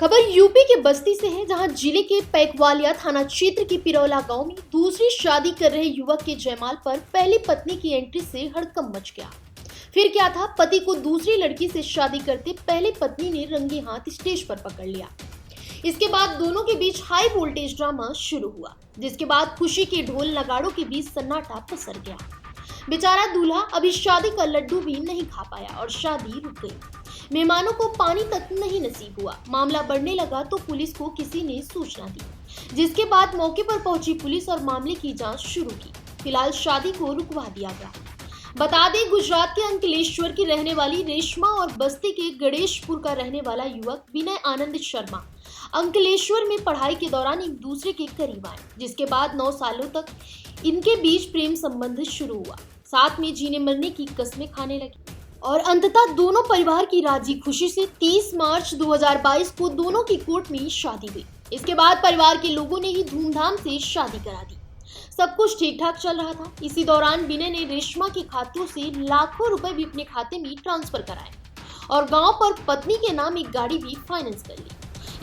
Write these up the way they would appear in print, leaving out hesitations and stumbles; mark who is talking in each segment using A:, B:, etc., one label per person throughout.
A: खबर यूपी के बस्ती से है, जहां जिले के पैकवालिया थाना क्षेत्र के पिरौला गांव में दूसरी शादी कर रहे युवक के जयमाल पर पहली पत्नी की एंट्री से हड़कंप मच गया। फिर क्या था, पति को दूसरी लड़की से शादी करते पहली पत्नी ने रंगे हाथ स्टेज पर पकड़ लिया। इसके बाद दोनों के बीच हाई वोल्टेज ड्रामा शुरू हुआ, जिसके बाद खुशी के ढोल नगाड़ों के बीच सन्नाटा पसर गया। बेचारा दूल्हा अभी शादी का लड्डू भी नहीं खा पाया और शादी रुक गई। मेहमानों को पानी तक नहीं नसीब हुआ। मामला बढ़ने लगा तो पुलिस को किसी ने सूचना दी, जिसके बाद मौके पर पहुंची पुलिस और मामले की जांच शुरू की। फिलहाल शादी को रुकवा दिया गया। बता दें, गुजरात के अंकलेश्वर की रहने वाली रेशमा और बस्ती के गणेशपुर का रहने वाला युवक विनय आनंद शर्मा अंकलेश्वर में पढ़ाई के दौरान एक दूसरे के करीब आए, जिसके बाद 9 सालों तक इनके बीच प्रेम संबंध शुरू हुआ। साथ में जीने मरने की कस्में खाने लगी और अंततः दोनों परिवार की राजी खुशी से 30 मार्च 2022 को दोनों की कोर्ट में शादी हुई। इसके बाद परिवार के लोगों ने ही धूमधाम से शादी करा दी। सब कुछ ठीक ठाक चल रहा था। इसी दौरान विनय ने रेशमा के खातों से लाखों रुपए भी अपने खाते में ट्रांसफर कराए और गांव पर पत्नी के नाम एक गाड़ी भी फाइनेंस कर ली।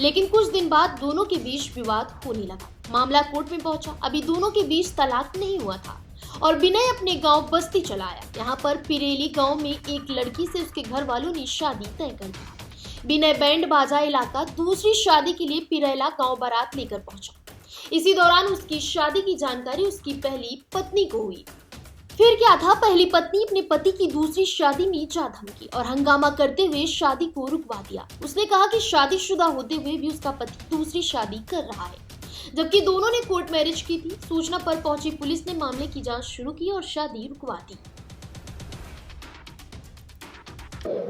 A: लेकिन कुछ दिन बाद दोनों के बीच विवाद होने लगा। मामला कोर्ट में पहुंचा। अभी दोनों के बीच तलाक नहीं हुआ था और विनय अपने गांव बस्ती चला आया। यहाँ पर पिरेली गांव में एक लड़की से उसके घर वालों ने शादी तय कर दी। विनय बैंड बाजा इलाका दूसरी शादी के लिए पिरेला गांव बारात लेकर पहुंचा। इसी दौरान उसकी शादी की जानकारी उसकी पहली पत्नी को हुई। फिर क्या था, पहली पत्नी अपने पति की दूसरी शादी में जा धमकी और हंगामा करते हुए शादी को रुकवा दिया। उसने कहा कि शादीशुदा होते हुए भी उसका पति दूसरी शादी कर रहा है, जबकि दोनों ने कोर्ट मैरिज की थी। सूचना पर पहुंची पुलिस ने मामले की जांच शुरू की और शादी रुकवा दी।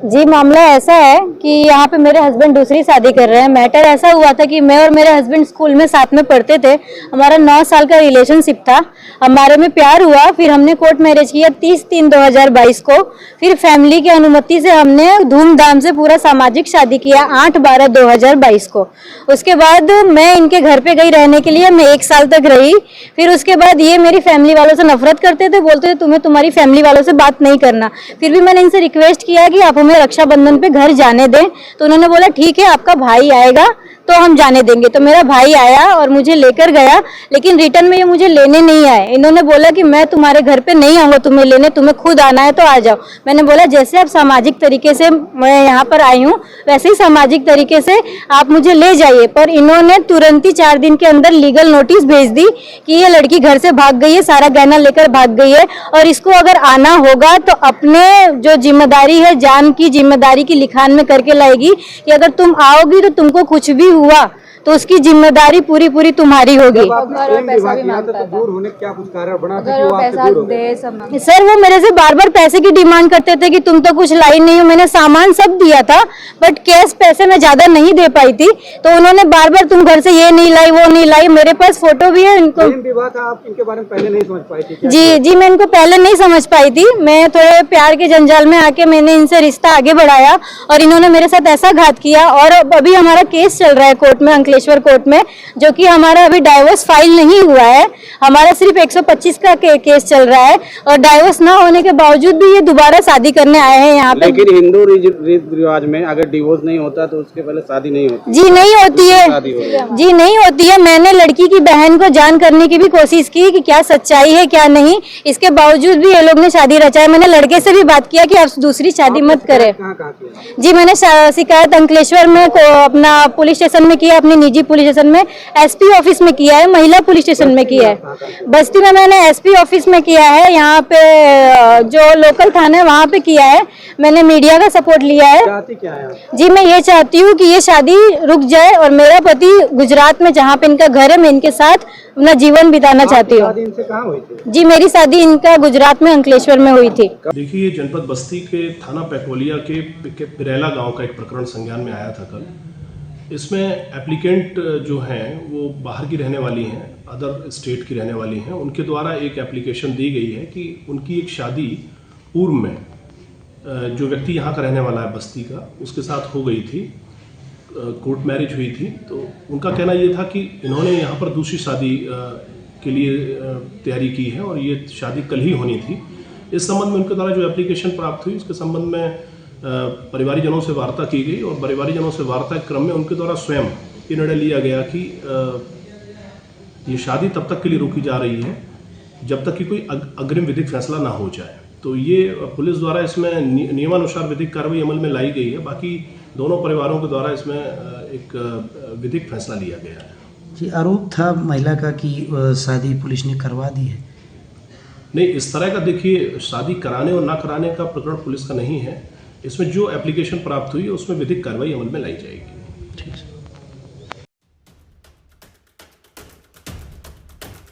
B: जी, मामला ऐसा है कि यहाँ पे मेरे हस्बैंड दूसरी शादी कर रहे हैं। मैटर ऐसा हुआ था कि मैं और मेरे हस्बैंड स्कूल में साथ में पढ़ते थे। हमारा 9 साल का रिलेशनशिप था। हमारे में प्यार हुआ, फिर हमने कोर्ट मैरिज किया 30/3/2022 को। फिर फैमिली की अनुमति से हमने धूमधाम से पूरा सामाजिक शादी किया 8/12/2022 को। उसके बाद मैं इनके घर पे गई रहने के लिए। मैं 1 साल तक रही। फिर उसके बाद ये मेरी फैमिली वालों से नफरत करते थे, बोलते थे तुम्हें तुम्हारी फैमिली वालों से बात नहीं करना। फिर भी मैंने इनसे रिक्वेस्ट किया कि आप हमें रक्षाबंधन पे घर जाने दें, तो उन्होंने बोला ठीक है, आपका भाई आएगा तो हम जाने देंगे। तो मेरा भाई आया और मुझे लेकर गया, लेकिन रिटर्न में ये मुझे लेने नहीं आए। इन्होंने बोला कि मैं तुम्हारे घर पे नहीं आऊंगा तुम्हें लेने, तुम्हें खुद आना है तो आ जाओ। मैंने बोला जैसे आप सामाजिक तरीके से मैं यहाँ पर आई हूँ, वैसे ही सामाजिक तरीके से आप मुझे ले जाइए। पर इन्होंने तुरंत ही 4 दिन के अंदर लीगल नोटिस भेज दी कि ये लड़की घर से भाग गई है, सारा गहना लेकर भाग गई है और इसको अगर आना होगा तो अपने जो जिम्मेदारी है, जान की जिम्मेदारी की लिखान में करके लाएगी कि अगर तुम आओगी तो तुमको कुछ भी हुआ तो उसकी जिम्मेदारी पूरी पूरी तुम्हारी होगी। सर, वो मेरे से बार बार पैसे की डिमांड करते थे कि तुम तो कुछ लाई नहीं हो। मैंने सामान सब दिया था, बट कैश पैसे मैं ज्यादा नहीं दे पाई थी। तो उन्होंने बार बार तुम घर से ये नहीं लाई, वो नहीं लाई। मेरे पास फोटो भी है। इनको
C: आप इनके बारे में पहले नहीं समझ पाई थी?
B: जी, मैं इनको पहले नहीं समझ पाई थी। मैं थोड़े प्यार के जंजाल में आके मैंने इनसे रिश्ता आगे बढ़ाया और इन्होंने मेरे साथ ऐसा घात किया। और अभी हमारा केस चल रहा है कोर्ट में, अंकलेश्वर कोर्ट में, जो कि हमारा अभी डाइवोर्स फाइल नहीं हुआ है। हमारा सिर्फ 125 का केस चल रहा है और डाइवोर्स ना होने के बावजूद भी ये दोबारा शादी करने आए हैं यहाँ पे।
C: लेकिन हिंदू रीति रिवाज में अगर डिवोर्स नहीं होता तो उसके पहले शादी नहीं होती।
B: जी नहीं होती है, जी नहीं होती है। मैंने लड़की की बहन को जान करने की भी कोशिश की कि क्या सच्चाई है क्या नहीं। इसके बावजूद भी ये लोग ने शादी रचाई। मैंने लड़के से भी बात किया कि आप दूसरी शादी मत करें। जी, मैंने शिकायत अंकलेश्वर में अपना पुलिस स्टेशन में किया, अपनी निजी पुलिस स्टेशन में, एसपी ऑफिस में किया है, महिला पुलिस स्टेशन में किया है। बस्ती में मैंने एसपी ऑफिस में किया है, यहाँ पे जो लोकल थाना है वहाँ पे किया है। मैंने मीडिया का सपोर्ट लिया है। जी, मैं ये चाहती हूँ कि ये शादी रुक जाए और मेरा पति गुजरात में जहाँ पे इनका घर है, मैं इनके साथ अपना जीवन बिताना चाहती हूँ। जी, मेरी शादी इनका गुजरात में अंकलेश्वर में हुई थी।
D: देखिए, ये जनपद बस्ती के थाना पैकवलिया के पिरेला गांव का एक प्रकरण संज्ञान में आया था कल। इसमें एप्लीकेंट जो हैं वो बाहर की रहने वाली हैं, अदर स्टेट की रहने वाली हैं। उनके द्वारा एक एप्लीकेशन दी गई है कि उनकी एक शादी पूर्व में जो व्यक्ति यहाँ का रहने वाला है बस्ती का, उसके साथ हो गई थी, कोर्ट मैरिज हुई थी। तो उनका कहना ये था कि इन्होंने यहाँ पर दूसरी शादी के लिए तैयारी की है और ये शादी कल ही होनी थी। इस संबंध में उनके द्वारा जो एप्लीकेशन प्राप्त हुई, उसके संबंध में परिवारीजनों से वार्ता की गई और परिवारीजनों से वार्ता के क्रम में उनके द्वारा स्वयं ये निर्णय लिया गया कि ये शादी तब तक के लिए रोकी जा रही है जब तक कि कोई अग्रिम विधिक फैसला ना हो जाए। तो ये पुलिस द्वारा इसमें नियमानुसार विधिक कार्रवाई अमल में लाई गई है। बाकी दोनों परिवारों के द्वारा इसमें एक विधिक फैसला लिया गया है।
E: जी, आरोप था महिला का कि शादी पुलिस ने करवा दी है।
D: नहीं, इस तरह का देखिए शादी कराने और ना कराने का प्रकरण पुलिस का नहीं है। इसमें जो एप्लीकेशन प्राप्त हुई है उसमें विधिक कार्रवाई अमल में लाई जाएगी।
E: ठीक है।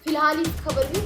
A: फिलहाल इस खबर में